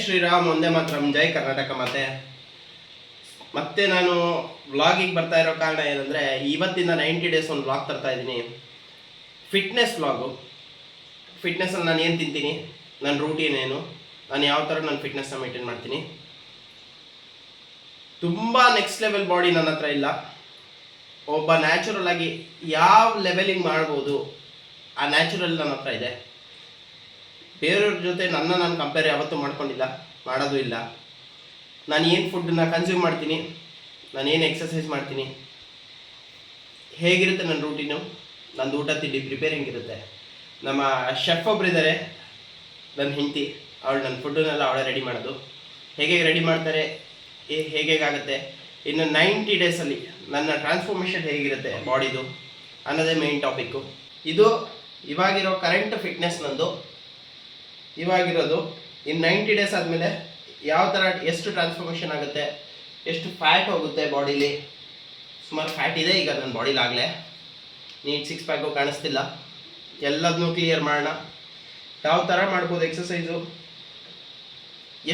ಶ್ರೀರಾಮ್, ಒಂದೇ ಮಾತ್ರ ಜೈ ಕರ್ನಾಟಕ. ಮತ್ತೆ ನಾನು ವ್ಲಾಗಿಗೆ ಬರ್ತಾ ಇರೋ ಕಾರಣ ಏನಂದರೆ, ಇವತ್ತಿಂದ 90 ಡೇಸ್ ಒಂದು ವ್ಲಾಗ್ ತರ್ತಾ ಇದ್ದೀನಿ. Fitness vlog. ಫಿಟ್ನೆಸ್ಸಲ್ಲಿ ನಾನು ಏನು ತಿಂತೀನಿ, ನನ್ನ ರೂಟೀನ್ ಏನು, ನಾನು ಯಾವ ಥರ ನನ್ನ ಫಿಟ್ನೆಸ್ನ ಮೇಂಟೈನ್ ಮಾಡ್ತೀನಿ. ತುಂಬ ನೆಕ್ಸ್ಟ್ ಲೆವೆಲ್ ಬಾಡಿ ನನ್ನ ಹತ್ರ ಇಲ್ಲ. ಒಬ್ಬ ನ್ಯಾಚುರಲ್ ಆಗಿ ಯಾವ ಲೆವೆಲಿಂಗ್ ಮಾಡ್ಬೋದು ಆ ನ್ಯಾಚುರಲ್ ನನ್ನ ಹತ್ರ ಇದೆ. ಬೇರೆಯವ್ರ ಜೊತೆ ನಾನು ಕಂಪೇರ್ ಯಾವತ್ತೂ ಮಾಡ್ಕೊಂಡಿಲ್ಲ, ಮಾಡೋದು ಇಲ್ಲ. ನಾನು ಏನು ಫುಡ್ಡನ್ನ ಕನ್ಸ್ಯೂಮ್ ಮಾಡ್ತೀನಿ, ನಾನು ಏನು ಎಕ್ಸಸೈಸ್ ಮಾಡ್ತೀನಿ, ಹೇಗಿರುತ್ತೆ ನನ್ನ ರೂಟೀನು, ನಂದು ಊಟ ತಿಂಡಿ ಪ್ರಿಪೇರಿಂಗ್ ಇರುತ್ತೆ. ನಮ್ಮ ಶೆಫ್ ಒಬ್ಬರಿದ್ದಾರೆ, ನನ್ನ ಹೆಂಡತಿ, ಅವಳು ನನ್ನ ಫುಡ್ಡನ್ನೆಲ್ಲ ಅವಳೇ ರೆಡಿ ಮಾಡೋದು. ಹೇಗೆ ರೆಡಿ ಮಾಡ್ತಾರೆ, ಹೇಗಾಗುತ್ತೆ, ಇನ್ನು 90 ಡೇಸಲ್ಲಿ ನನ್ನ ಟ್ರಾನ್ಸ್ಫಾರ್ಮೇಷನ್ ಹೇಗಿರುತ್ತೆ ಬಾಡಿದು ಅನ್ನೋದೇ ಮೇನ್ ಟಾಪಿಕ್ಕು. ಇದು ಇವಾಗಿರೋ ಕರೆಂಟ್ ಫಿಟ್ನೆಸ್ ನಂದು. ಇವಾಗಿರೋದು ಇನ್ನು 90 ಡೇಸ್ ಆದಮೇಲೆ ಯಾವ ಥರ, ಎಷ್ಟು ಟ್ರಾನ್ಸ್ಫಾರ್ಮೇಷನ್ ಆಗುತ್ತೆ, ಎಷ್ಟು ಫ್ಯಾಟ್ ಹೋಗುತ್ತೆ ಬಾಡೀಲಿ. ಸುಮಾರು ಫ್ಯಾಟ್ ಇದೆ ಈಗ ನನ್ನ ಬಾಡಿಲಾಗಲೇ, ನೀಟ್ 6 ಪ್ಯಾಕು ಕಾಣಿಸ್ತಿಲ್ಲ. ಎಲ್ಲದನ್ನೂ ಕ್ಲಿಯರ್ ಮಾಡೋಣ. ಯಾವ ಥರ ಮಾಡ್ಬೋದು ಎಕ್ಸಸೈಸು,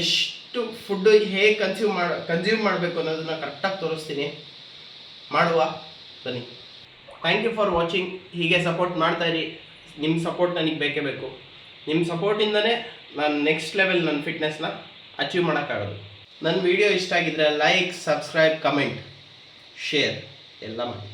ಎಷ್ಟು ಫುಡ್ಡು ಹೇಗೆ ಕನ್ಸ್ಯೂಮ್ ಮಾಡಬೇಕು ಅನ್ನೋದನ್ನು ಕರೆಕ್ಟಾಗಿ ತೋರಿಸ್ತೀನಿ. ಮಾಡುವ ಬನ್ನಿ. Thank you for watching. ಹೀಗೆ ಸಪೋರ್ಟ್ ಮಾಡ್ತಾಯಿರಿ. ನಿಮ್ಮ ಸಪೋರ್ಟ್ ನನಗೆ ಬೇಕೇ ಬೇಕು. ನಿಮ್ಮ ಸಪೋರ್ಟಿಂದನೇ ನಾನು ನೆಕ್ಸ್ಟ್ ಲೆವೆಲ್ ನನ್ನ ಫಿಟ್ನೆಸ್ನ ಅಚೀವ್ ಮಾಡೋಕ್ಕಾಗೋದು. ನನ್ನ ವಿಡಿಯೋ ಇಷ್ಟ ಆಗಿದ್ದರೆ ಲೈಕ್, ಸಬ್ಸ್ಕ್ರೈಬ್, ಕಮೆಂಟ್, ಶೇರ್ ಎಲ್ಲ ಮಾಡಿ.